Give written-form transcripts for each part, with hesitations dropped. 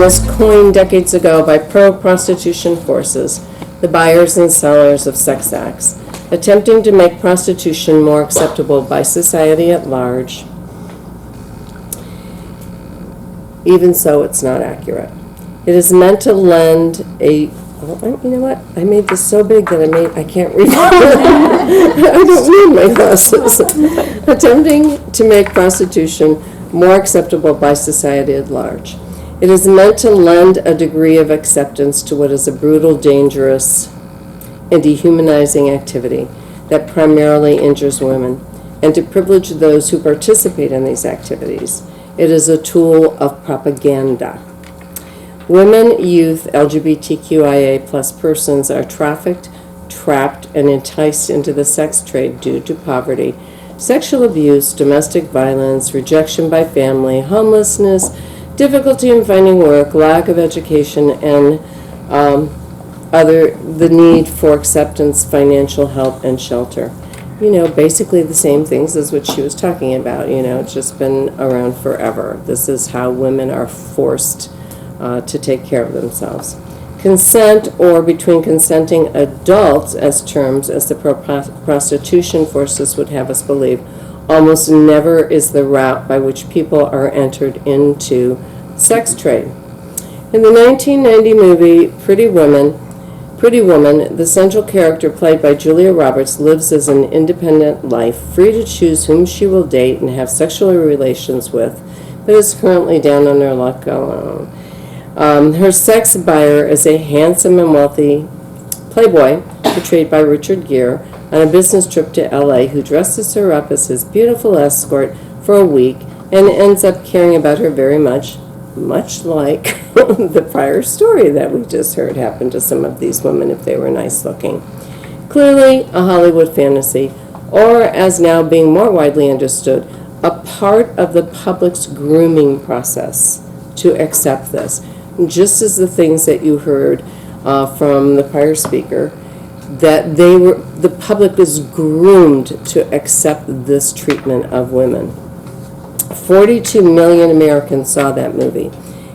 Was coined decades ago by pro-prostitution forces, the buyers and sellers of sex acts, attempting to make prostitution more acceptable by society at large. Even so, it's not accurate. It is meant to lend a, oh, you know what? I made this so big that I can't read it. I don't need my glasses. Attempting to make prostitution more acceptable by society at large. It is meant to lend a degree of acceptance to what is a brutal, dangerous, and dehumanizing activity that primarily injures women, and to privilege those who participate in these activities. It is a tool of propaganda. Women, youth, LGBTQIA plus persons are trafficked, trapped, and enticed into the sex trade due to poverty, sexual abuse, domestic violence, rejection by family, homelessness, difficulty in finding work, lack of education, and the need for acceptance, financial help, and shelter. You know, basically the same things as what she was talking about. You know, it's just been around forever. This is how women are forced to take care of themselves. Consent, or between consenting adults as terms, as the prostitution forces would have us believe, almost never is the route by which people are entered into sex trade. In the 1990 movie Pretty Woman, the central character played by Julia Roberts lives as an independent life, free to choose whom she will date and have sexual relations with, but is currently down on her luck alone. Her sex buyer is a handsome and wealthy playboy, portrayed by Richard Gere, on a business trip to LA, who dresses her up as his beautiful escort for a week and ends up caring about her very much like the prior story that we just heard happened to some of these women if they were nice looking. Clearly a Hollywood fantasy, or as now being more widely understood, a part of the public's grooming process to accept this. Just as the things that you heard from the prior speaker, that the public is groomed to accept this treatment of women. 42 million Americans saw that movie.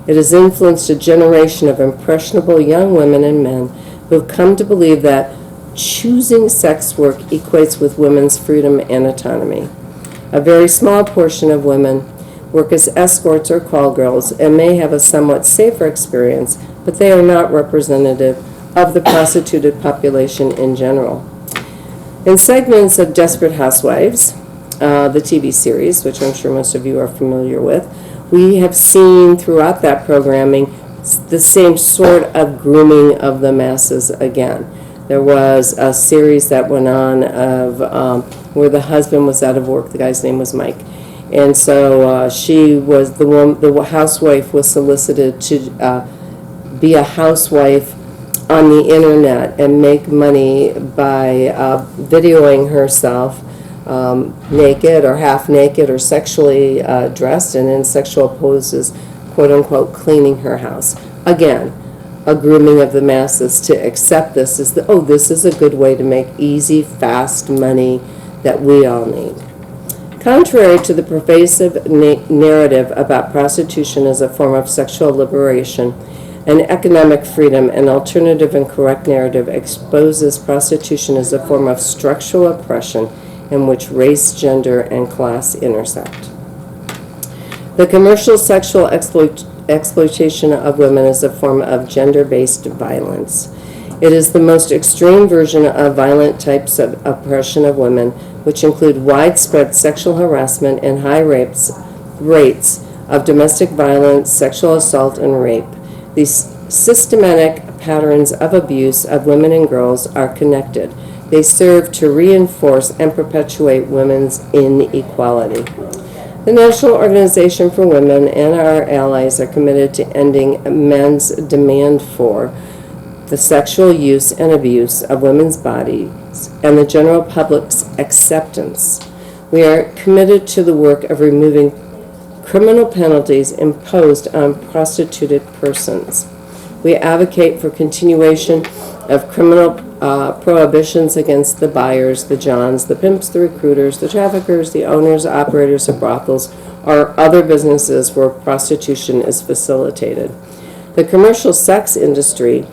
It has influenced a generation of impressionable young women and men who have come to believe that choosing sex work equates with women's freedom and autonomy. A very small portion of women work as escorts or call girls and may have a somewhat safer experience, but they are not representative of the prostituted population in general. In segments of Desperate Housewives, the TV series, which I'm sure most of you are familiar with, we have seen throughout that programming the same sort of grooming of the masses again. There was a series that went on of where the husband was out of work. The guy's name was Mike. And so she was the housewife was solicited to be a housewife on the internet and make money by videoing herself naked or half naked or sexually dressed and in sexual poses, quote unquote, cleaning her house. Again, a grooming of the masses to accept this as this is a good way to make easy, fast money that we all need. Contrary to the pervasive narrative about prostitution as a form of sexual liberation and economic freedom, an alternative and correct narrative exposes prostitution as a form of structural oppression in which race, gender, and class intersect. The commercial sexual exploitation of women is a form of gender-based violence. It is the most extreme version of violent types of oppression of women, which include widespread sexual harassment and high rates of domestic violence, sexual assault, and rape. These systematic patterns of abuse of women and girls are connected. They serve to reinforce and perpetuate women's inequality. The National Organization for Women and our allies are committed to ending men's demand for the sexual use and abuse of women's bodies and the general public's acceptance. We are committed to the work of removing criminal penalties imposed on prostituted persons. We advocate for continuation of criminal prohibitions against the buyers, the johns, the pimps, the recruiters, the traffickers, the owners, operators of brothels, or other businesses where prostitution is facilitated. The commercial sex industry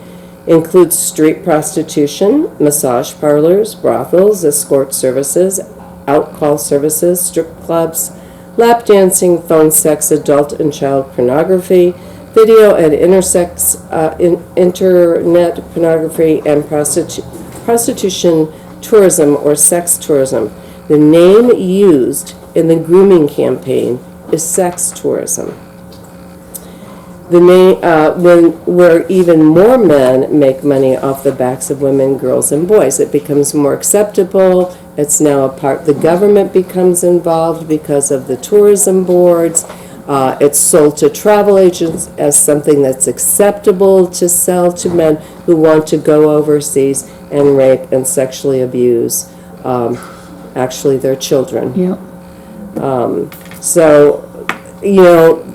includes street prostitution, massage parlors, brothels, escort services, out-call services, strip clubs, lap dancing, phone sex, adult and child pornography, video and internet pornography, and prostitution tourism or sex tourism. The name used in the grooming campaign is sex tourism. Where even more men make money off the backs of women, girls, and boys. It becomes more acceptable. It's now a part. The government becomes involved because of the tourism boards. It's sold to travel agents as something that's acceptable to sell to men who want to go overseas and rape and sexually abuse, actually, their children. Yep. So,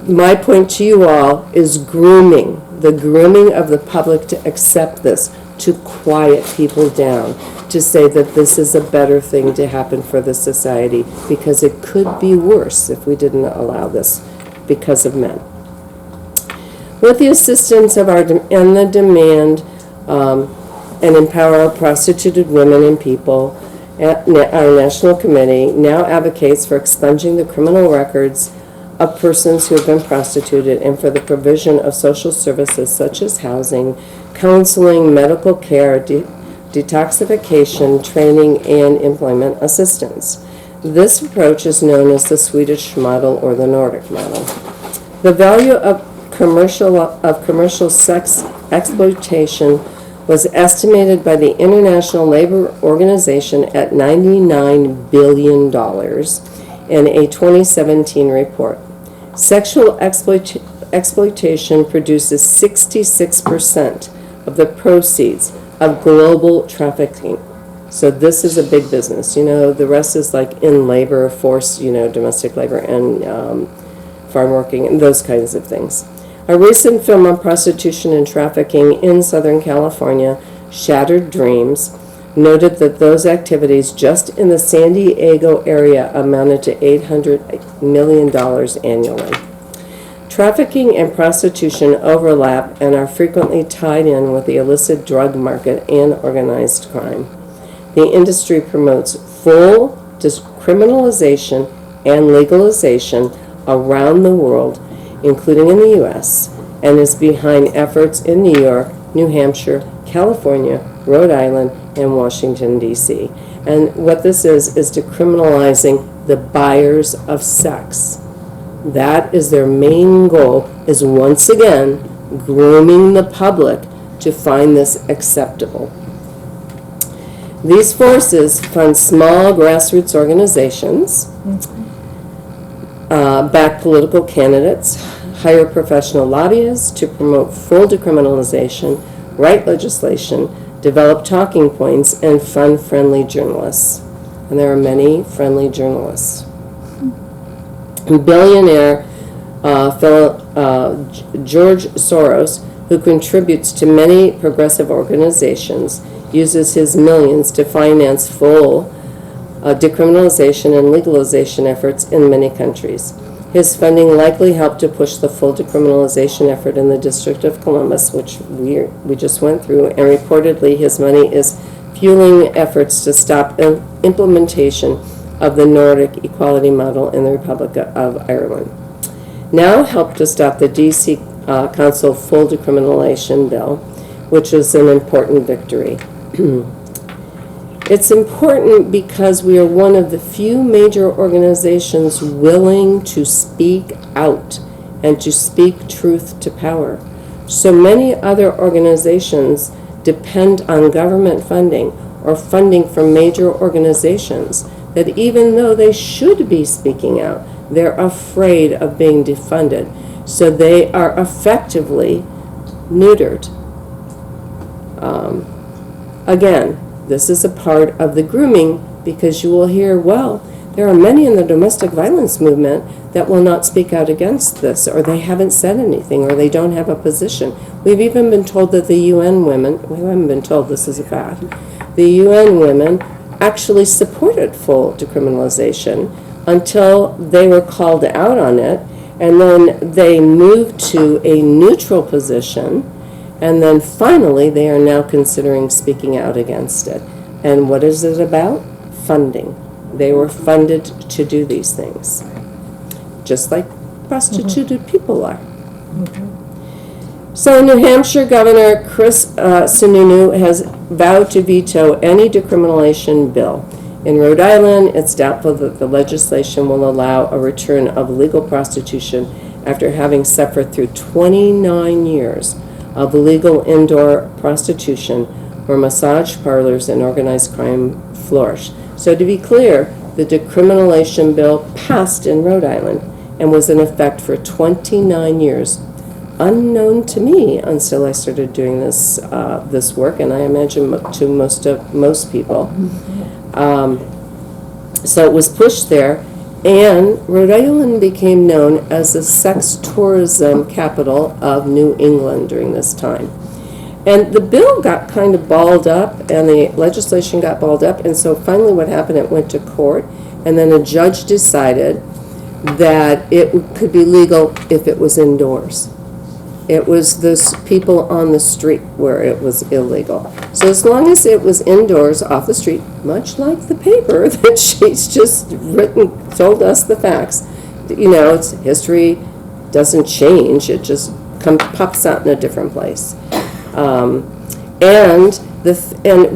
my point to you all is grooming, the grooming of the public to accept this, to quiet people down, to say that this is a better thing to happen for the society, because it could be worse if we didn't allow this because of men. With the assistance of and the demand and empower prostituted women and people, our National Committee now advocates for expunging the criminal records of persons who have been prostituted and for the provision of social services such as housing, counseling, medical care, detoxification, training, and employment assistance. This approach is known as the Swedish model or the Nordic model. The value of commercial sex exploitation was estimated by the International Labor Organization at $99 billion in a 2017 report. Sexual exploitation produces 66% of the proceeds of global trafficking. So this is a big business. The rest is like in labor force, domestic labor and farm working and those kinds of things. A recent film on prostitution and trafficking in Southern California, Shattered Dreams, noted that those activities just in the San Diego area amounted to $800 million annually. Trafficking and prostitution overlap and are frequently tied in with the illicit drug market and organized crime. The industry promotes full decriminalization and legalization around the world, including in the U.S., and is behind efforts in New York, New Hampshire, California, Rhode Island, and Washington, D.C. And what this is decriminalizing the buyers of sex. That is their main goal, is once again grooming the public to find this acceptable. These forces fund small grassroots organizations, back political candidates, hire professional lobbyists to promote full decriminalization, write legislation, develop talking points, and fund friendly journalists. And there are many friendly journalists. Billionaire George Soros, who contributes to many progressive organizations, uses his millions to finance full decriminalization and legalization efforts in many countries. His funding likely helped to push the full decriminalization effort in the District of Columbus, which we just went through, and reportedly his money is fueling efforts to stop implementation of the Nordic equality model in the Republic of Ireland. Now helped to stop the D.C. Council full decriminalization bill, which was an important victory. It's important because we are one of the few major organizations willing to speak out and to speak truth to power. So many other organizations depend on government funding or funding from major organizations that even though they should be speaking out, they're afraid of being defunded. So they are effectively neutered. Again, this is a part of the grooming, because you will hear, well, there are many in the domestic violence movement that will not speak out against this, or they haven't said anything, or they don't have a position. We've even been told that the UN women, we haven't been told, this is a fact, the UN women actually supported full decriminalization until they were called out on it, and then they moved to a neutral position. And then finally, they are now considering speaking out against it. And what is it about? Funding. They were funded to do these things, just like prostituted people are. So New Hampshire Governor Chris Sununu has vowed to veto any decriminalization bill. In Rhode Island, it's doubtful that the legislation will allow a return of legal prostitution after having suffered through 29 years of legal indoor prostitution, where massage parlors and organized crime flourish. So to be clear, the decriminalization bill passed in Rhode Island and was in effect for 29 years, unknown to me until I started doing this this work, and I imagine to most people. So it was pushed there, and Rhode Island became known as the sex tourism capital of New England during this time. And the bill got kind of balled up, and the legislation got balled up, and so finally what happened, it went to court, and then a judge decided that it could be legal if it was indoors. It was this people on the street where it was illegal. So as long as it was indoors off the street, much like the paper that she's just told us the facts, it's history doesn't change, it just pops out in a different place. And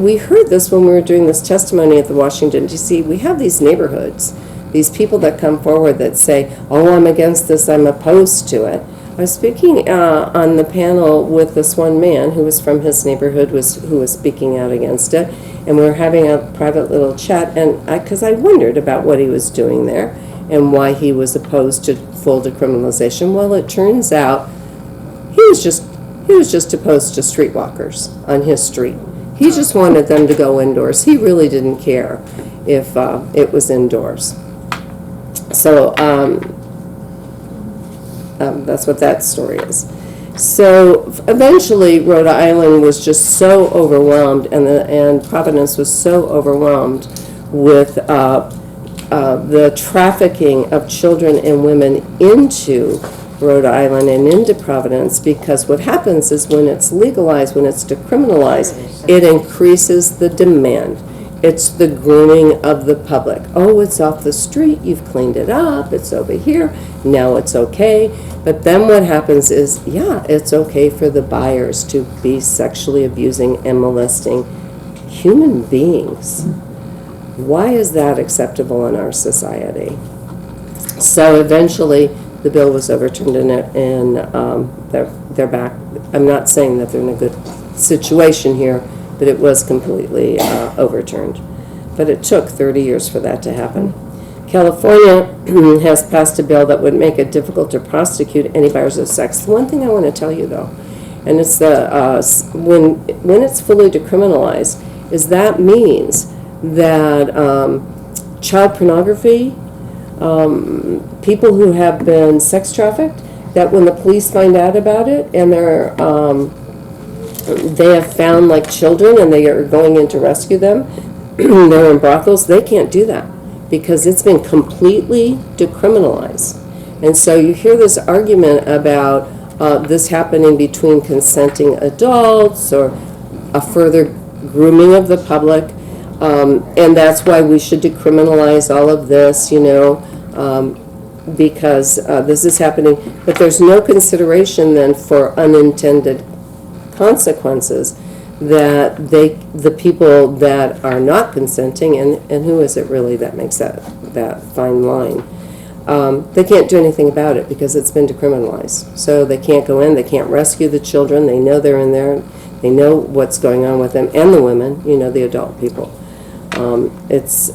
we heard this when we were doing this testimony at the Washington, D.C. We have these neighborhoods, these people that come forward that say, oh, I'm against this, I'm opposed to it. I was speaking on the panel with this one man who was from his neighborhood, who was speaking out against it, and we were having a private little chat, and because I wondered about what he was doing there and why he was opposed to full decriminalization. Well, it turns out he was just opposed to streetwalkers on his street. He just wanted them to go indoors. He really didn't care if it was indoors. So that's what that story is. So eventually, Rhode Island was just so overwhelmed, and Providence was so overwhelmed with the trafficking of children and women into Rhode Island and into Providence, because what happens is when it's legalized, when it's decriminalized, it increases the demand. It's the grooming of the public. Oh, it's off the street, you've cleaned it up, it's over here, now it's okay. But then what happens is, yeah, it's okay for the buyers to be sexually abusing and molesting human beings. Why is that acceptable in our society? So eventually, the bill was overturned, and they're back. I'm not saying that they're in a good situation here, but it was completely overturned. But it took 30 years for that to happen. California has passed a bill that would make it difficult to prosecute any buyers of sex. The one thing I want to tell you, though, and it's when it's fully decriminalized, is that means that child pornography, people who have been sex trafficked, that when the police find out about it and they have found like children and they are going in to rescue them, they're in brothels, they can't do that because it's been completely decriminalized. And so you hear this argument about this happening between consenting adults or a further grooming of the public, and that's why we should decriminalize all of this, because this is happening. But there's no consideration then for unintended consequences that the people that are not consenting, and who is it really that makes that fine line, they can't do anything about it because it's been decriminalized. So they can't go in, they can't rescue the children, they know they're in there, they know what's going on with them, and the women, the adult people. It's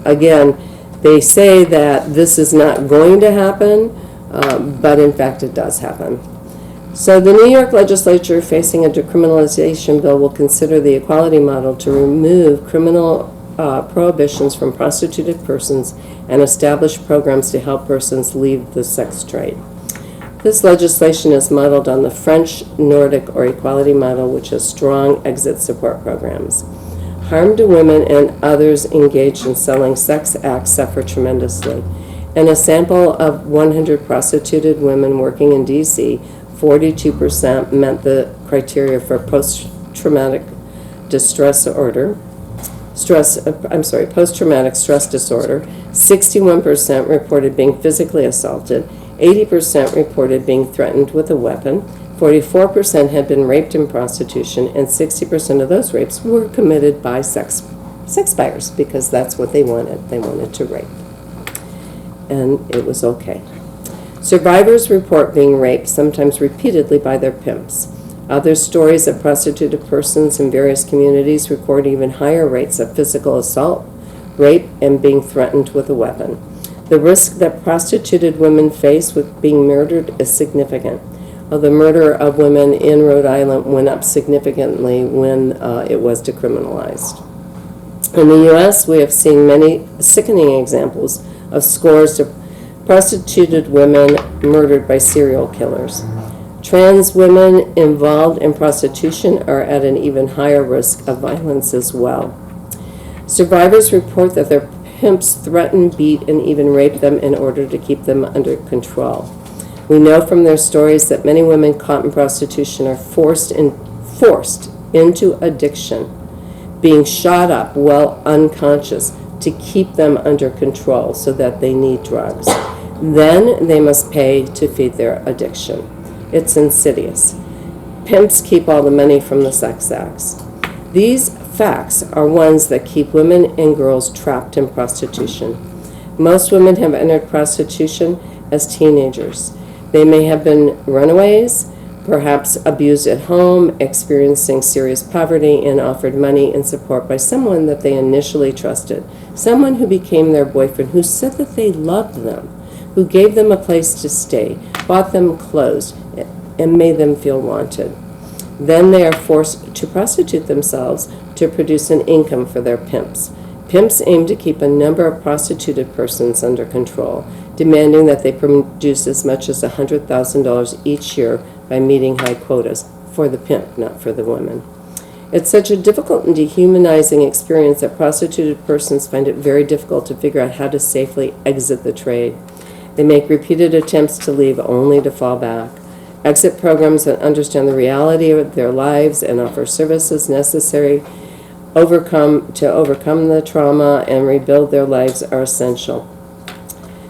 again, they say that this is not going to happen, but in fact it does happen. So the New York legislature, facing a decriminalization bill, will consider the equality model to remove criminal prohibitions from prostituted persons and establish programs to help persons leave the sex trade. This legislation is modeled on the French Nordic or equality model, which has strong exit support programs. Harm to women and others engaged in selling sex acts suffer tremendously. In a sample of 100 prostituted women working in D.C., 42% met the criteria for post-traumatic post-traumatic stress disorder. 61% reported being physically assaulted. 80% reported being threatened with a weapon. 44% had been raped in prostitution, and 60% of those rapes were committed by sex buyers because that's what they wanted. They wanted to rape. And it was okay. Survivors report being raped, sometimes repeatedly, by their pimps. Other stories of prostituted persons in various communities record even higher rates of physical assault, rape, and being threatened with a weapon. The risk that prostituted women face with being murdered is significant. The murder of women in Rhode Island went up significantly when it was decriminalized. In the U.S., we have seen many sickening examples of scores of prostituted women murdered by serial killers. Trans women involved in prostitution are at an even higher risk of violence as well. Survivors report that their pimps threaten, beat, and even rape them in order to keep them under control. We know from their stories that many women caught in prostitution are forced into addiction, being shot up while unconscious to keep them under control so that they need drugs. Then they must pay to feed their addiction. It's insidious. Pimps keep all the money from the sex acts. These facts are ones that keep women and girls trapped in prostitution. Most women have entered prostitution as teenagers. They may have been runaways, perhaps abused at home, experiencing serious poverty, and offered money and support by someone that they initially trusted, someone who became their boyfriend, who said that they loved them, who gave them a place to stay, bought them clothes, and made them feel wanted. Then they are forced to prostitute themselves to produce an income for their pimps. Pimps aim to keep a number of prostituted persons under control, demanding that they produce as much as $100,000 each year by meeting high quotas for the pimp, not for the women. It's such a difficult and dehumanizing experience that prostituted persons find it very difficult to figure out how to safely exit the trade. They make repeated attempts to leave only to fall back. Exit programs that understand the reality of their lives and offer services necessary to overcome the trauma and rebuild their lives are essential.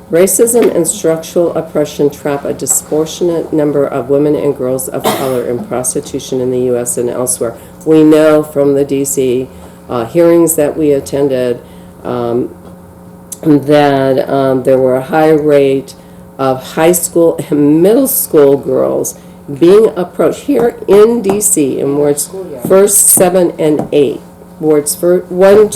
Racism and structural oppression trap a disproportionate number of women and girls of color in prostitution in the U.S. and elsewhere. We know from the D.C. Hearings that we attended that there were a high rate of high school and middle school girls being approached here in D.C. in wards 1, 7, and 8. Wards 1,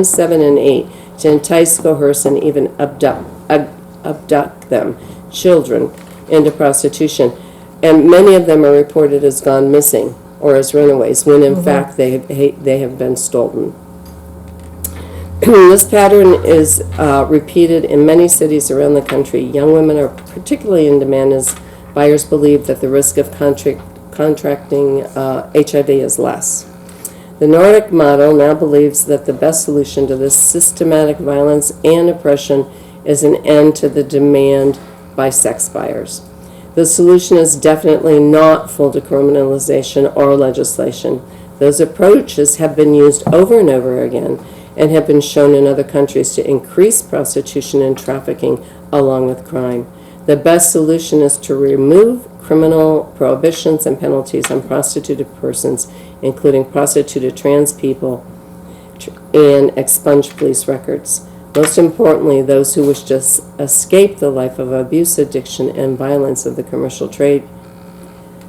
7, and 8 to entice, coerce, and even abduct them, children, into prostitution. And many of them are reported as gone missing or as runaways, when in fact they have been stolen. This pattern is repeated in many cities around the country. Young women are particularly in demand as buyers believe that the risk of contracting HIV is less. The Nordic model now believes that the best solution to this systematic violence and oppression is an end to the demand by sex buyers. The solution is definitely not full decriminalization or legislation. Those approaches have been used over and over again and have been shown in other countries to increase prostitution and trafficking along with crime. The best solution is to remove criminal prohibitions and penalties on prostituted persons, including prostituted trans people, and expunge police records. Most importantly, those who wish to escape the life of abuse, addiction, and violence of the commercial trade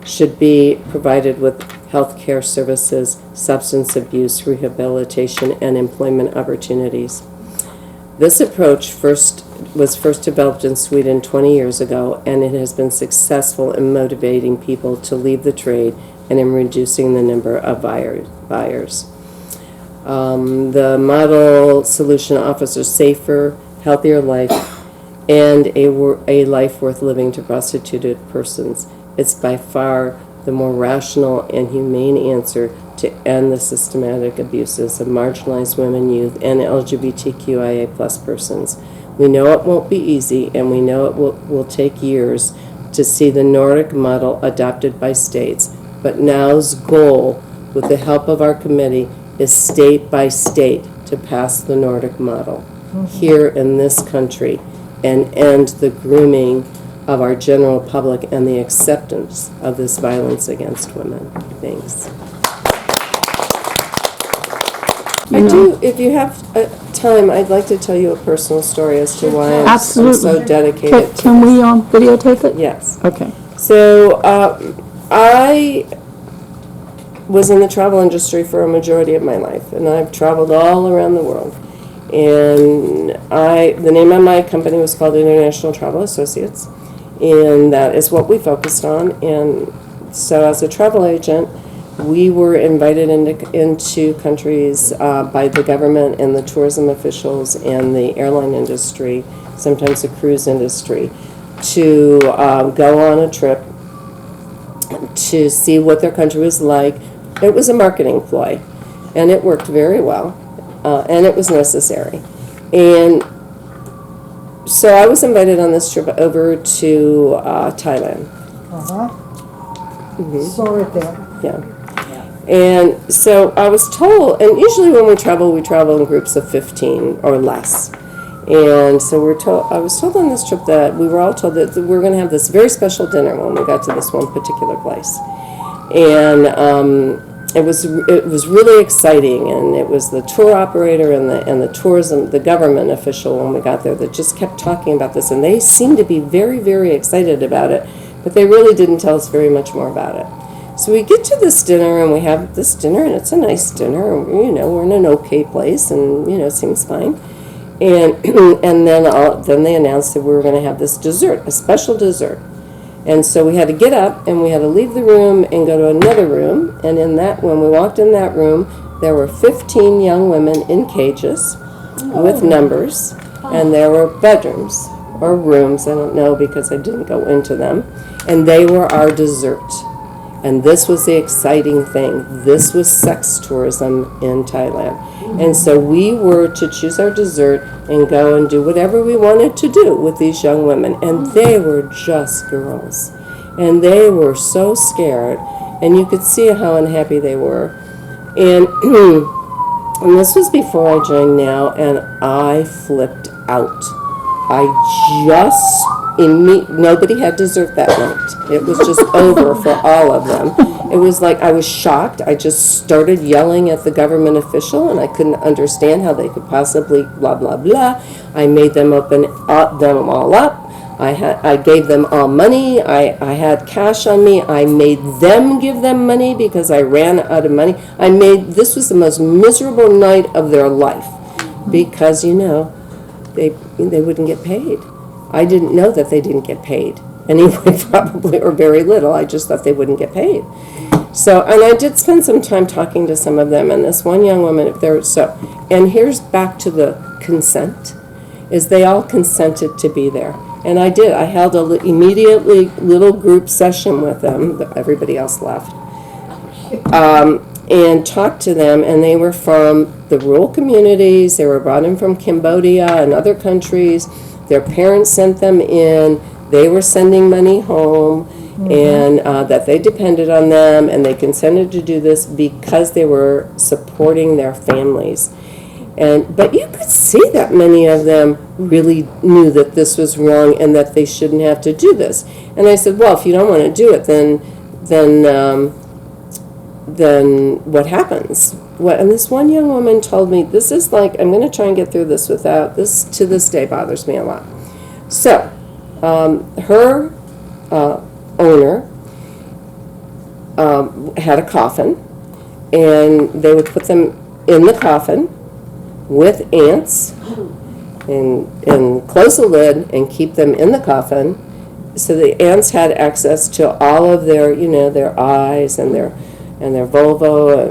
should be provided with health care services, substance abuse, rehabilitation, and employment opportunities. This approach was first developed in Sweden 20 years ago, and it has been successful in motivating people to leave the trade and in reducing the number of buyers. The model solution offers a safer, healthier life and a life worth living to prostituted persons. It's by far the more rational and humane answer to end the systematic abuses of marginalized women, youth, and LGBTQIA+ persons. We know it won't be easy, and we know it will take years to see the Nordic model adopted by states, but now's goal, with the help of our committee, is state by state to pass the Nordic model here in this country and end the grooming of our general public and the acceptance of this violence against women. Thanks. If you have time, I'd like to tell you a personal story as to why I'm so dedicated. Can we videotape it? Yes. Okay. So I was in the travel industry for a majority of my life, and I've traveled all around the world. And the name of my company was called International Travel Associates, and that is what we focused on. And so as a travel agent, we were invited into countries by the government and the tourism officials and the airline industry, sometimes the cruise industry, to go on a trip to see what their country was like. It was a marketing ploy, and it worked very well, and it was necessary. And so I was invited on this trip over to Thailand. Saw it there. Yeah. And so I was told, and usually when we travel in groups of 15 or less. And so I was told on this trip that we were all told that we were going to have this very special dinner when we got to this one particular place. And it was really exciting, and it was the tour operator and the government official when we got there that just kept talking about this, and they seemed to be very, very excited about it, but they really didn't tell us very much more about it. So we get to this dinner, and we have this dinner, and it's a nice dinner, and, we're in an okay place, and it seems fine. And and then they announced that we were going to have this dessert, a special dessert. And so we had to get up, and we had to leave the room and go to another room. And when we walked in that room, there were 15 young women in cages with numbers, and there were bedrooms or rooms, I don't know because I didn't go into them, and they were our dessert. And this was the exciting thing. This was sex tourism in Thailand. And so we were to choose our dessert and go and do whatever we wanted to do with these young women. And they were just girls. And they were so scared. And you could see how unhappy they were. And, and this was before I joined Now, and I flipped out. Nobody had dessert that night. It was just over for all of them. It was like I was shocked. I just started yelling at the government official, and I couldn't understand how they could possibly blah, blah, blah. I made them open them all up. I gave them all money. I had cash on me. I made them give them money because I ran out of money. This was the most miserable night of their life because, they wouldn't get paid. I didn't know that they didn't get paid anyway, probably, or very little. I just thought they wouldn't get paid. So, and I did spend some time talking to some of them, and this one young woman, and here's back to the consent, is they all consented to be there. And I did. I held immediately little group session with them. Everybody else left. and talked to them, and they were from the rural communities. They were brought in from Cambodia and other countries. Their parents sent them in. They were sending money home, and that they depended on them, and they consented to do this because they were supporting their families. But you could see that many of them really knew that this was wrong and that they shouldn't have to do this. And I said, well, if you don't want to do it, then what happens? And this one young woman told me, this is like, I'm going to try and get through this without, this to this day bothers me a lot. So, her owner had a coffin, and they would put them in the coffin with ants and close the lid and keep them in the coffin, so the ants had access to all of their, their eyes and their vulva,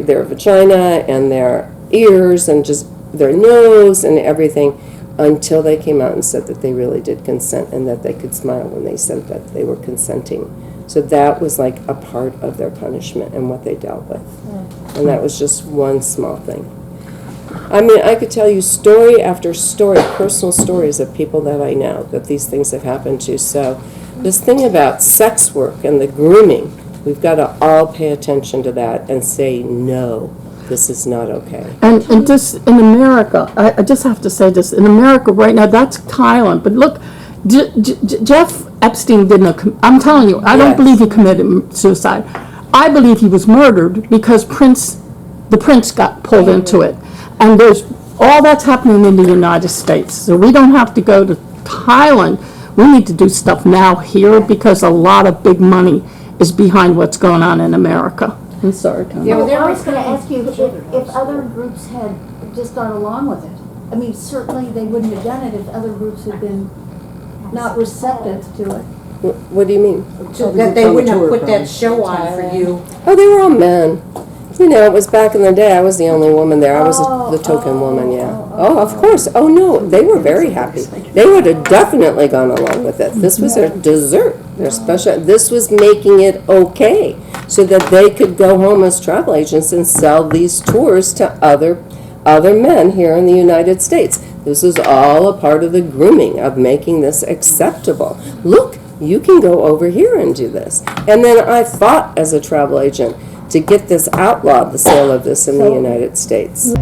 their vagina and their ears and just their nose and everything, until they came out and said that they really did consent and that they could smile when they said that they were consenting. So that was like a part of their punishment and what they dealt with. And that was just one small thing. I mean, I could tell you story after story, personal stories of people that I know that these things have happened to. So this thing about sex work and the grooming, we've got to all pay attention to that and say, no, this is not okay. And just in America, I just have to say this, in America right now, that's Thailand. But look, Jeff Epstein didn't, I'm telling you, I don't believe he committed suicide. I believe he was murdered because the prince got pulled into it. And there's all that's happening in the United States. So we don't have to go to Thailand. We need to do stuff now here because a lot of big money is behind what's going on in America. I'm sorry, Toni. Yeah, well, I was going to ask you if other groups had just gone along with it. I mean, certainly they wouldn't have done it if other groups had been not receptive to it. What do you mean? That they wouldn't have put that show on for you. Oh, they were all men. It was back in the day. I was the only woman there. I was the token woman, yeah. Oh, of course. Oh, no, they were very happy. They would have definitely gone along with it. This was their dessert, their special. This was making it okay so that they could go home as travel agents and sell these tours to other men here in the United States. This is all a part of the grooming of making this acceptable. Look, you can go over here and do this. And then I fought as a travel agent to get this outlawed, the sale of this in the United States.